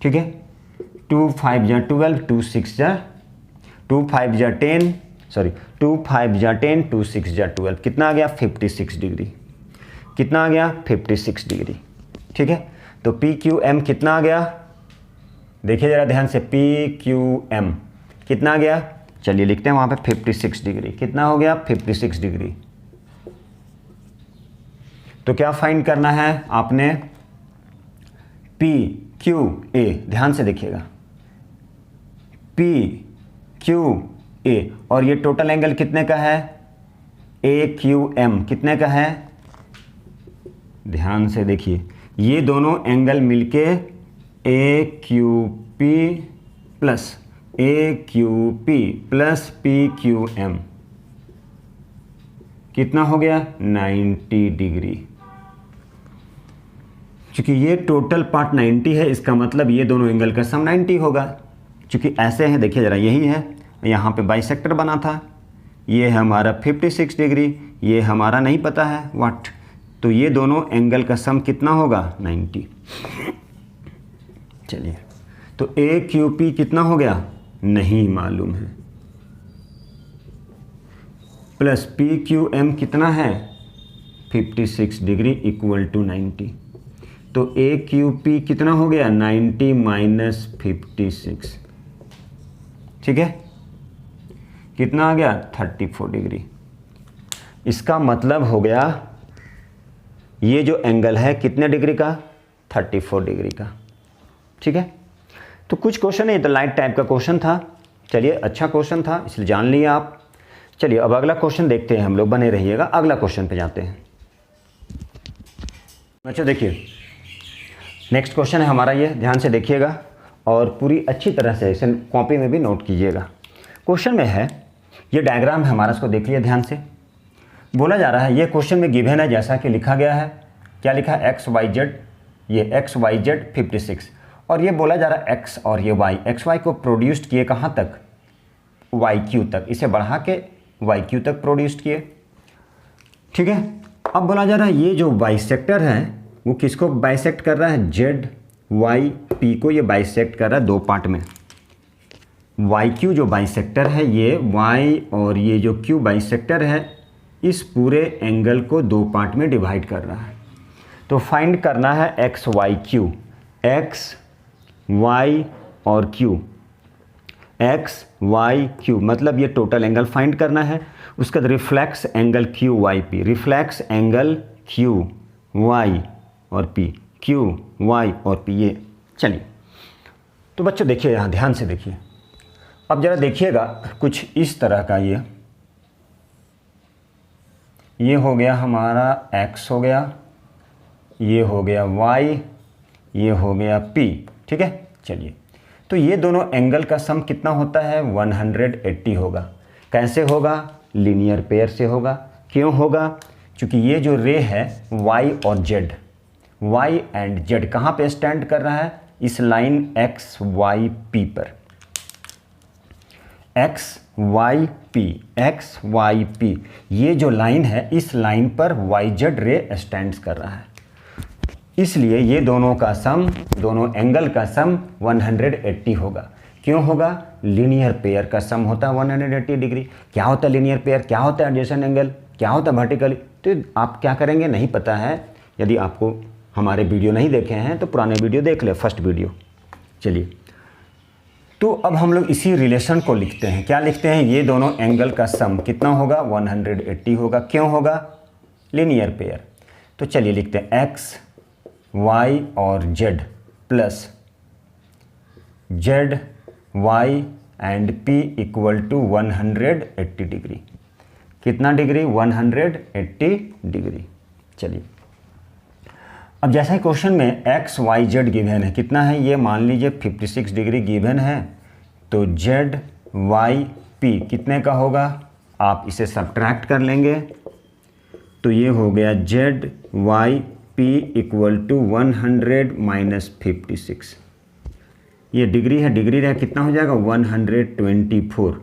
Speaker 1: ठीक है। 2 5 जा 12, 2 6 जा 2 5 जा 10, सॉरी 2 5 जा 10, 2 6 जा 12, कितना आ गया, 56 डिग्री। कितना आ गया, 56 डिग्री, ठीक है। तो पी क्यू एम कितना आ गया, देखिए ज़रा ध्यान से, पी क्यू एम कितना आ गया, चलिए लिखते हैं वहाँ पे 56 डिग्री। कितना हो गया, 56 डिग्री। तो क्या फाइंड करना है आपने, पी क्यू ए, ध्यान से देखिएगा, पी क्यू ए, और ये टोटल एंगल कितने का है, ए क्यू एम कितने का है, ध्यान से देखिए, ये दोनों एंगल मिलके A Q P plus P Q M कितना हो गया, 90 डिग्री। क्योंकि ये टोटल पार्ट 90 है, इसका मतलब ये दोनों एंगल का सम 90 होगा। क्योंकि ऐसे हैं, देखिए ज़रा, यही है, यहाँ पे बाइसेक्टर बना था, ये है हमारा 56 डिग्री, ये हमारा नहीं पता है व्हाट, तो ये दोनों एंगल का सम कितना होगा, 90। चलिए, तो ए क्यू पी कितना हो गया, नहीं मालूम है, प्लस पी क्यू एम कितना है, 56 डिग्री इक्वल टू 90। तो ए क्यू पी कितना हो गया, 90 माइनस 56, ठीक है, कितना आ गया, 34 डिग्री। इसका मतलब हो गया ये जो एंगल है कितने डिग्री का, 34 डिग्री का, ठीक है। तो कुछ क्वेश्चन है, ये तो लाइट टाइप का क्वेश्चन था, चलिए अच्छा क्वेश्चन था, इसलिए जान लिया आप। चलिए अब अगला क्वेश्चन देखते हैं हम लोग, बने रहिएगा, अगला क्वेश्चन पे जाते हैं। अच्छा देखिए, नेक्स्ट क्वेश्चन है हमारा, ये ध्यान से देखिएगा और पूरी अच्छी तरह से इसे कॉपी में भी नोट कीजिएगा। क्वेश्चन में है, ये डायग्राम है हमारा, इसको देख लिया ध्यान से। बोला जा रहा है, ये क्वेश्चन में गिवन है, जैसा कि लिखा गया है, क्या लिखा है, एक्स वाई जेड, ये एक्स वाई जेड 56, और ये बोला जा रहा है एक्स और ये वाई, एक्स वाई को प्रोड्यूस्ड किए कहाँ तक, वाई क्यू तक, इसे बढ़ा के वाई क्यू तक प्रोड्यूस्ड किए, ठीक है। अब बोला जा रहा है ये जो बाइसेक्टर है वो किसको बाइसेक्ट कर रहा है, जेड वाई पी को ये बाइसेक्ट कर रहा है दो पार्ट में। वाई क्यू जो बाइसेक्टर है, ये वाई और ये जो क्यू बाइसेक्टर है, इस पूरे एंगल को दो पार्ट में डिवाइड कर रहा है। तो फाइंड करना है X Y Q, X Y और क्यू, एक्स वाई क्यू, मतलब ये टोटल एंगल फाइंड करना है। उसका reflex angle Q Y P, reflex angle Q Y और पी, क्यू वाई और पी, ये। चलिए, तो बच्चों देखिए, यहाँ ध्यान से देखिए, अब ज़रा देखिएगा कुछ इस तरह का, ये हो गया हमारा x हो गया, ये हो गया y, ये हो गया p, ठीक है। चलिए, तो ये दोनों एंगल का सम कितना होता है, 180 होगा। कैसे होगा, लीनियर पेयर से होगा। क्यों होगा, क्योंकि ये जो रे है y और z, y एंड z कहाँ पे स्टैंड कर रहा है, इस लाइन एक्स वाई पी पर, एक्स वाई पी, ये जो लाइन है इस लाइन पर वाई जेड रे स्टैंड्स कर रहा है, इसलिए ये दोनों का सम, दोनों एंगल का सम 180 होगा। क्यों होगा, लीनियर पेयर का सम होता है 180 डिग्री। क्या होता है लीनियर पेयर, क्या होता है एडजेसेंट एंगल, क्या होता है वर्टिकल, तो आप क्या करेंगे, नहीं पता है, यदि आपको हमारे वीडियो नहीं देखे हैं तो पुराने वीडियो देख ले, फर्स्ट वीडियो। चलिए, तो अब हम लोग इसी रिलेशन को लिखते हैं। क्या लिखते हैं, ये दोनों एंगल का सम कितना होगा, 180 होगा। क्यों होगा, लीनियर पेयर। तो चलिए लिखते हैं एक्स वाई और Z plus Z Y and P equal to 180 degree. कितना डिग्री, 180 डिग्री। चलिए, अब जैसा ही क्वेश्चन में एक्स वाई जेड गिवन है, कितना है, ये मान लीजिए 56 डिग्री गिवन है, तो जेड वाई पी कितने का होगा, आप इसे सब्ट्रैक्ट कर लेंगे, तो ये हो गया Z Y P equal to 100 minus 56, ये डिग्री है, डिग्री रहा कितना हो जाएगा, 124,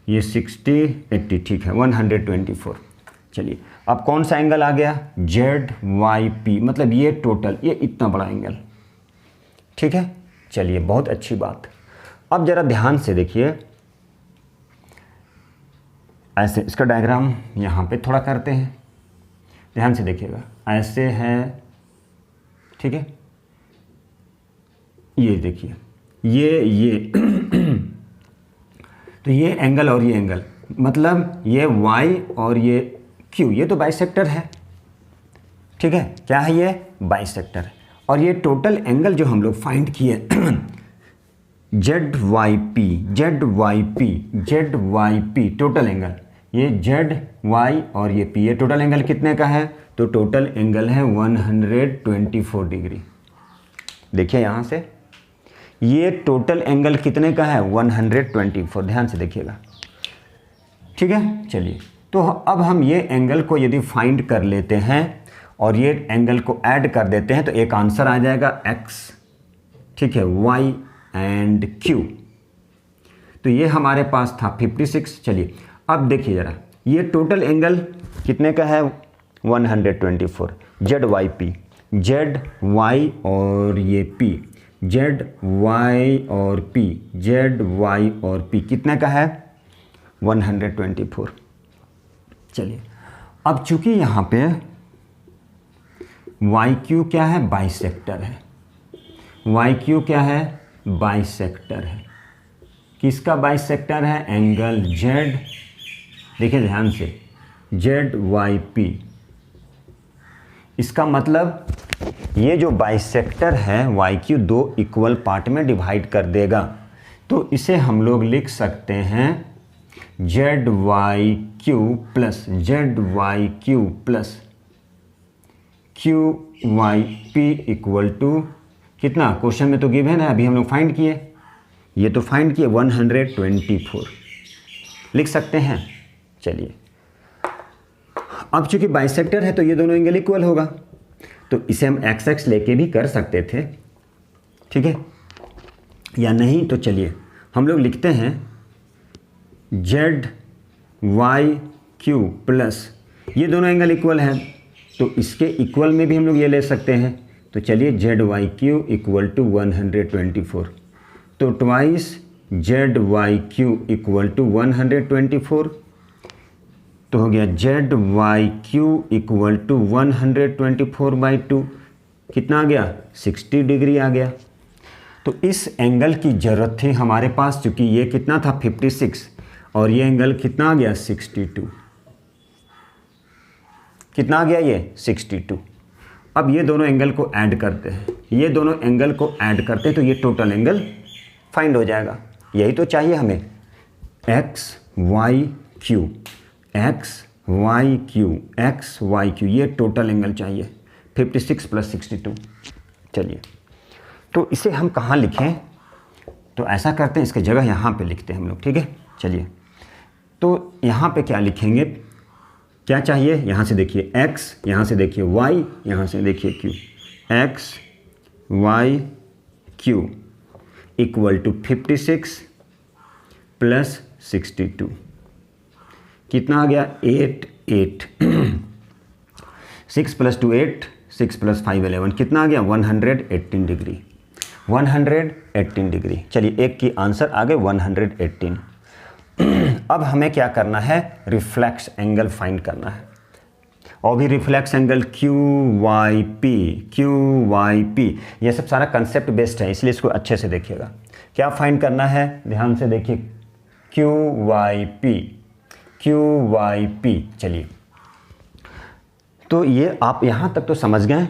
Speaker 1: ये 60 80, ठीक है, 124। चलिए, अब कौन सा एंगल आ गया, जेड वाई पी, मतलब ये टोटल, ये इतना बड़ा एंगल, ठीक है। चलिए, बहुत अच्छी बात। अब ज़रा ध्यान से देखिए, ऐसे इसका डायग्राम यहाँ पे थोड़ा करते हैं, ध्यान से देखिएगा, ऐसे है, ठीक है। ये देखिए, ये तो ये एंगल और ये एंगल, मतलब ये y और ये q, ये तो बाइसेक्टर है, ठीक है। क्या है, ये बाइसेक्टर है। और ये टोटल एंगल जो हम लोग फाइंड किए Z Y P total angle, ये जेड वाई और ये पी, ये टोटल एंगल कितने का है? तो टोटल एंगल है 124 डिग्री। देखिए यहाँ से ये टोटल एंगल कितने का है? 124। ध्यान से देखिएगा, ठीक है। चलिए, तो अब हम ये एंगल को यदि फाइंड कर लेते हैं और ये एंगल को ऐड कर देते हैं तो एक आंसर आ जाएगा x, ठीक है, y एंड q। तो ये हमारे पास था 56। चलिए अब देखिए ज़रा, ये टोटल एंगल कितने का है? 124। Z Y P, Z Y और ये पी, जेड वाई और पी, जेड वाई और पी कितने का है? 124। चलिए, अब चूंकि यहाँ पे वाई क्यू क्या है? बाइसेक्टर है। वाई क्यू क्या है? बाइसेक्टर है। किसका बाइसेक्टर है? एंगल जेड, देखिए ध्यान से, जेड वाई पी। इसका मतलब ये जो बाइसेक्टर है वाई क्यू दो इक्वल पार्ट में डिवाइड कर देगा। तो इसे हम लोग लिख सकते हैं Z Y Q plus Z Y Q plus Q Y P equal to कितना? क्वेश्चन में तो गिवन है, अभी हम लोग फाइंड किए, ये तो फाइंड किए 124 लिख सकते हैं। चलिए, अब चूंकि बाइसेक्टर है तो ये दोनों एंगल इक्वल होगा, तो इसे हम एक्स एक्स लेके भी कर सकते थे, ठीक है, या नहीं तो चलिए हम लोग लिखते हैं जेड वाई क्यू प्लस, ये दोनों एंगल इक्वल हैं तो इसके इक्वल में भी हम लोग ये ले सकते हैं। तो चलिए Z Y Q equal to 124, तो twice Z Y Q equal to 124, तो हो गया Z Y Q equal to 124/2, कितना आ गया? 60 डिग्री आ गया। तो इस एंगल की ज़रूरत थी हमारे पास, चूँकि ये कितना था 56 और ये एंगल कितना आ गया 62, कितना आ गया ये 62। अब ये दोनों एंगल को ऐड करते हैं, ये दोनों एंगल को ऐड करते हैं तो ये टोटल एंगल फाइंड हो जाएगा। यही तो चाहिए हमें, X Y Q, X Y Q, X Y Q, ये टोटल एंगल चाहिए 56 प्लस 62। चलिए, तो इसे हम कहाँ लिखें? तो ऐसा करते हैं, इसके जगह यहाँ पे लिखते हैं हम लोग, ठीक है। चलिए, तो यहाँ पे क्या लिखेंगे? क्या चाहिए? यहाँ से देखिए x, यहाँ से देखिए y, यहाँ से देखिए q, x y q equal to 56 plus 62, कितना आ गया? 8 8 6 प्लस 2 8, 6 प्लस 5 11, कितना आ गया? 118 डिग्री, 118 डिग्री। चलिए, एक की आंसर आ गए 118। अब हमें क्या करना है? रिफ्लेक्स एंगल फाइंड करना है, और भी reflex angle Q Y P, ये सब सारा कंसेप्ट बेस्ड है, इसलिए इसको अच्छे से देखिएगा। क्या फाइंड करना है? ध्यान से देखिए, क्यू वाई पी। चलिए, तो ये आप यहाँ तक तो समझ गए।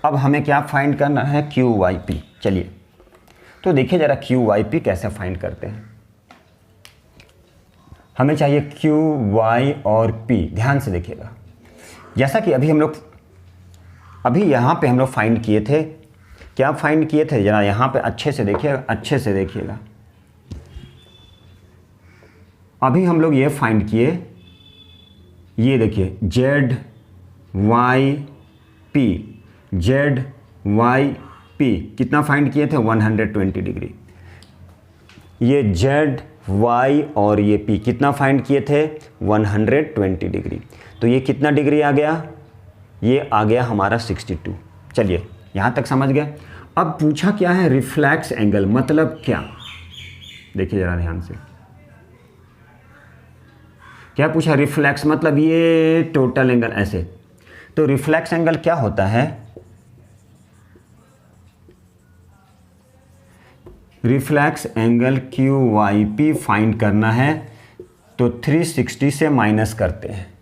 Speaker 1: अब हमें क्या फाइंड करना है? Q Y P. चलिए, तो देखिए ज़रा क्यू वाई पी कैसे फाइंड करते हैं। हमें चाहिए क्यू वाई और पी। ध्यान से देखिएगा, जैसा कि अभी यहाँ पे हम लोग फाइंड किए थे। क्या फाइंड किए थे? जरा यहाँ पे अच्छे से देखिएगा, अभी हम लोग ये फाइंड किए, ये देखिए जेड वाई पी, कितना फाइंड किए थे? 120 डिग्री। ये जेड वाई और ये पी कितना फाइंड किए थे? 120 डिग्री। तो ये कितना डिग्री आ गया? ये आ गया हमारा 62। चलिए, यहाँ तक समझ गए। अब पूछा क्या है? रिफ्लेक्स एंगल मतलब क्या? देखिए ज़रा ध्यान से, क्या पूछा? रिफ्लेक्स मतलब ये टोटल एंगल ऐसे। तो रिफ्लेक्स एंगल क्या होता है? Reflex angle Q Y P find करना है तो 360 से माइनस करते हैं।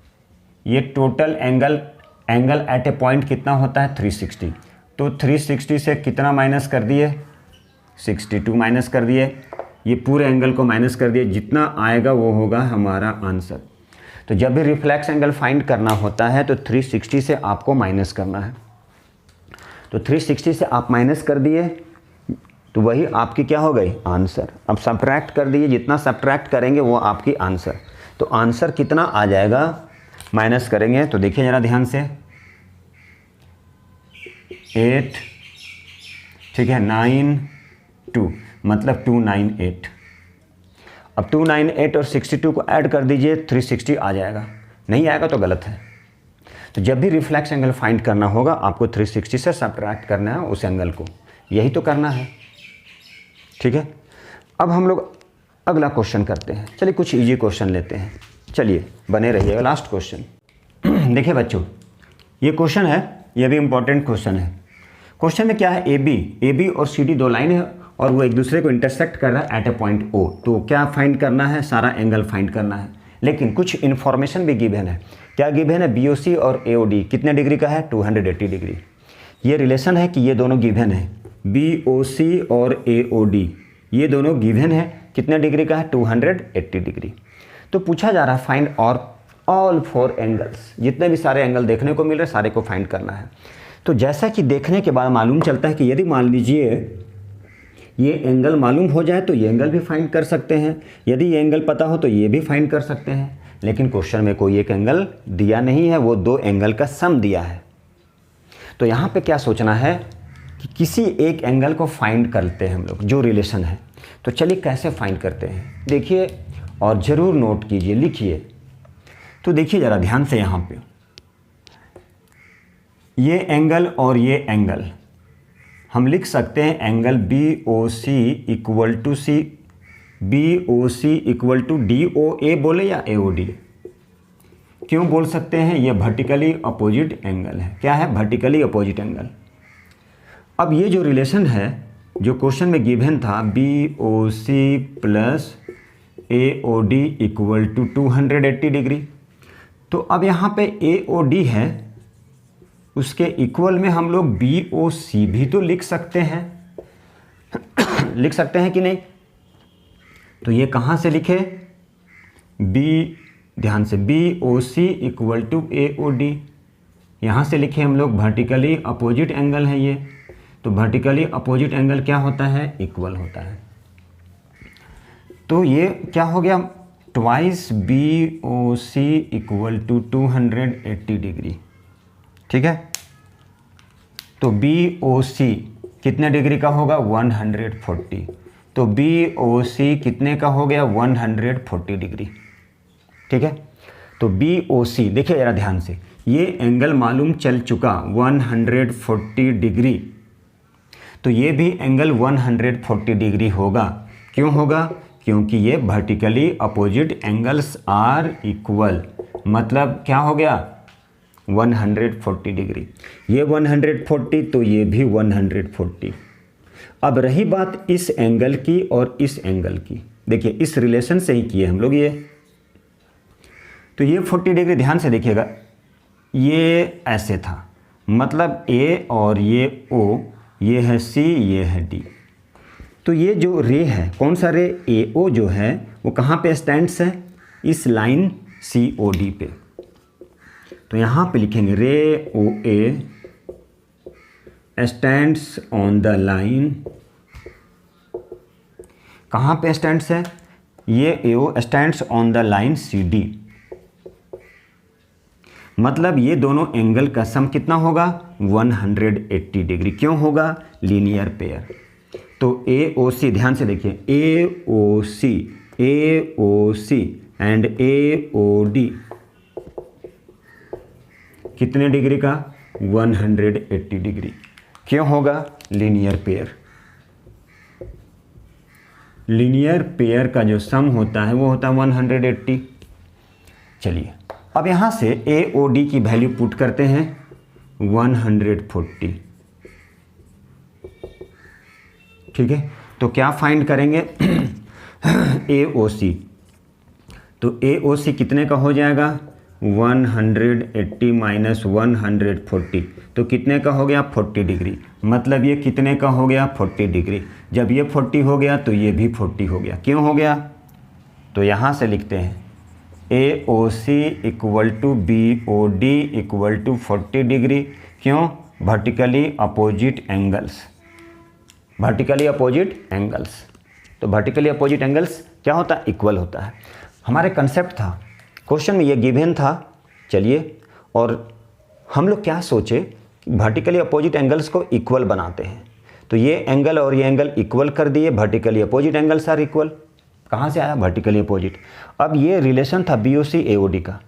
Speaker 1: ये total angle at a point कितना होता है? 360। तो 360 से कितना माइनस कर दिए? 62 माइनस कर दिए, ये पूरे एंगल को माइनस कर दिए, जितना आएगा वो होगा हमारा आंसर। तो जब भी रिफ्लेक्स एंगल फाइंड करना होता है तो 360 से आपको माइनस करना है। तो 360 से आप माइनस कर दिए तो वही आपकी क्या हो गई, आंसर। अब सब्ट्रैक्ट कर दिए, जितना सब्ट्रैक्ट करेंगे वो आपकी आंसर। तो आंसर कितना आ जाएगा, माइनस करेंगे तो देखिए ज़रा ध्यान से, 8, ठीक है, 9, 2, मतलब 298। अब 298 और 62 को ऐड कर दीजिए, 360 आ जाएगा। नहीं आएगा तो गलत है। तो जब भी रिफ्लेक्स एंगल फाइंड करना होगा आपको 360 से सब्ट्रैक्ट करना है उस एंगल को, यही तो करना है, ठीक है। अब हम लोग अगला क्वेश्चन करते हैं। चलिए कुछ इजी क्वेश्चन लेते हैं, चलिए बने रहिएगा। लास्ट क्वेश्चन देखिए बच्चों, ये क्वेश्चन है, ये भी इंपॉर्टेंट क्वेश्चन है। क्वेश्चन में क्या है, ए बी और सी डी दो लाइन है और वो एक दूसरे को इंटरसेक्ट कर रहा है एट ए पॉइंट ओ। तो क्या फाइंड करना है, सारा एंगल फाइंड करना है, लेकिन कुछ इन्फॉर्मेशन भी गिवन है। क्या गिवन है, बी ओ सी और ए ओ डी कितने डिग्री का है, 280 डिग्री। ये रिलेशन है कि ये दोनों गिवन है, बी ओ सी और ए ओ डी ये दोनों गिवन है, कितने डिग्री का है, 280 डिग्री। तो पूछा जा रहा है फाइंड ऑल 4 एंगल्स, जितने भी सारे एंगल देखने को मिल रहे सारे को फाइंड करना है। तो जैसा कि देखने के बाद मालूम चलता है कि यदि मान लीजिए ये एंगल मालूम हो जाए तो ये एंगल भी फाइंड कर सकते हैं, यदि ये एंगल पता हो तो ये भी फाइंड कर सकते हैं। लेकिन क्वेश्चन में कोई एक एंगल दिया नहीं है, वो 2 एंगल का सम दिया है। तो यहाँ पे क्या सोचना है कि किसी एक एंगल को फाइंड करते हैं हम लोग, जो रिलेशन है। तो चलिए कैसे फाइंड करते हैं, देखिए और ज़रूर नोट कीजिए, लिखिए। तो देखिए ज़रा ध्यान से, यहाँ पे ये एंगल और ये एंगल हम लिख सकते हैं angle B O C equal to C, B O C equal to D O A बोले या ए ओ डी। क्यों बोल सकते हैं, ये वर्टिकली अपोजिट एंगल है। क्या है, वर्टिकली अपोजिट एंगल। अब ये जो रिलेशन है जो क्वेश्चन में गिवन था, B O C plus A O D equal to 280 degree. तो अब यहाँ पे ए ओ डी है, उसके इक्वल में हम लोग बी ओ सी भी तो लिख सकते हैं लिख सकते हैं कि नहीं। तो ये कहाँ से लिखे, बी, ध्यान से, B O C equal to A O D, यहाँ से लिखे हम लोग। वर्टिकली अपोजिट एंगल है ये, तो वर्टिकली अपोजिट एंगल क्या होता है, इक्वल होता है। तो ये क्या हो गया, twice B O C equal to 280 degree, ठीक है। तो बी ओ सी कितने डिग्री का होगा, 140। तो बी ओ सी कितने का हो गया, 140 डिग्री, ठीक है। तो बी ओ सी देखिए ज़रा ध्यान से, ये एंगल मालूम चल चुका 140 डिग्री, तो ये भी एंगल 140 डिग्री होगा। क्यों होगा, क्योंकि ये vertically opposite angles are equal, मतलब क्या हो गया, 140 डिग्री। ये 140 तो ये भी 140। अब रही बात इस एंगल की और इस एंगल की, देखिए इस रिलेशन से ही किए हम लोग ये। तो ये 40 डिग्री, ध्यान से देखिएगा, ये ऐसे था, मतलब ए और ये ओ, ये है सी, ये है डी। तो ये जो रे है, कौन सा रे, ए ओ जो है वो कहाँ पे स्टैंड्स है, इस लाइन सी ओ डी पे। तो यहाँ पे लिखेंगे ray O A stands on the line, कहाँ पे स्टैंड्स है, ये A O stands on the line C D. मतलब ये दोनों एंगल का सम कितना होगा, 180 डिग्री। क्यों होगा, लीनियर पेयर। तो ए ओ सी, ध्यान से देखिए, ए O C and A O D कितने डिग्री का, 180 डिग्री। क्यों होगा, लीनियर पेयर। लीनियर पेयर का जो सम होता है वो होता है 180। चलिए अब यहाँ से ए ओ डी की वैल्यू पुट करते हैं 140, ठीक है। तो क्या फाइंड करेंगे ए ओ सी, तो ए ओ सी कितने का हो जाएगा, 180 माइनस 140 तो कितने का हो गया 40 डिग्री। मतलब ये कितने का हो गया 40 डिग्री। जब ये 40 हो गया तो ये भी 40 हो गया। क्यों हो गया? तो यहाँ से लिखते हैं AOC equal to BOD equal to 40 degree. क्यों? Vertically opposite angles. Vertically opposite angles. तो वर्टिकली अपोजिट एंगल्स क्या होता है? इक्वल होता है। हमारे कंसेप्ट था, क्वेश्चन में ये गिवन था। चलिए, और हम लोग क्या सोचे कि वर्टिकली अपोजिट एंगल्स को इक्वल बनाते हैं। तो ये एंगल और ये एंगल इक्वल कर दिए, vertically opposite angles are equal. कहाँ से आया? Vertically opposite. अब ये रिलेशन था BOC AOD का,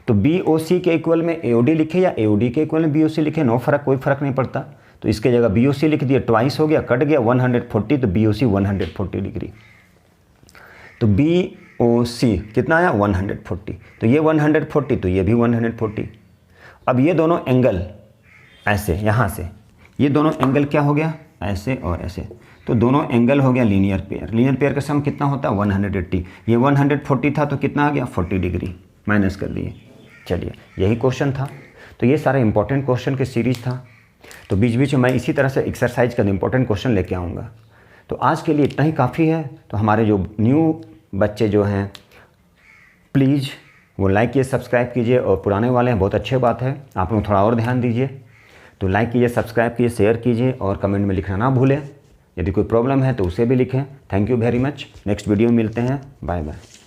Speaker 1: तो BOC के इक्वल में AOD लिखे या AOD के इक्वल में BOC लिखे, नो फर्क, कोई फ़र्क नहीं पड़ता। तो इसके जगह BOC लिख दिया, ट्वाइस हो गया, कट गया 140, तो BOC 140 डिग्री। तो BOC कितना आया? 140। तो ये 140, तो ये भी 140। अब ये दोनों एंगल ऐसे, यहाँ से ये दोनों एंगल क्या हो गया? ऐसे और ऐसे। तो दोनों एंगल हो गया लीनियर पेयर। लीनियर पेयर का सम कितना होता है? 180। ये 140 था तो कितना आ गया? 40 डिग्री, माइनस कर दिए। चलिए, यही क्वेश्चन था। तो ये सारा इंपॉर्टेंट क्वेश्चन की सीरीज़ था। तो बीच बीच में मैं इसी तरह से एक्सरसाइज का इंपॉर्टेंट क्वेश्चन लेके आऊँगा। तो आज के लिए इतना ही काफ़ी है। तो हमारे जो न्यू बच्चे जो हैं, प्लीज़ वो लाइक कीजिए, सब्सक्राइब कीजिए, और पुराने वाले हैं बहुत अच्छी बात है, आप लोग थोड़ा और ध्यान दीजिए। तो लाइक कीजिए, सब्सक्राइब कीजिए, शेयर कीजिए, और कमेंट में लिखना ना भूलें। यदि कोई प्रॉब्लम है तो उसे भी लिखें। Thank you very much. Next video में मिलते हैं। Bye bye.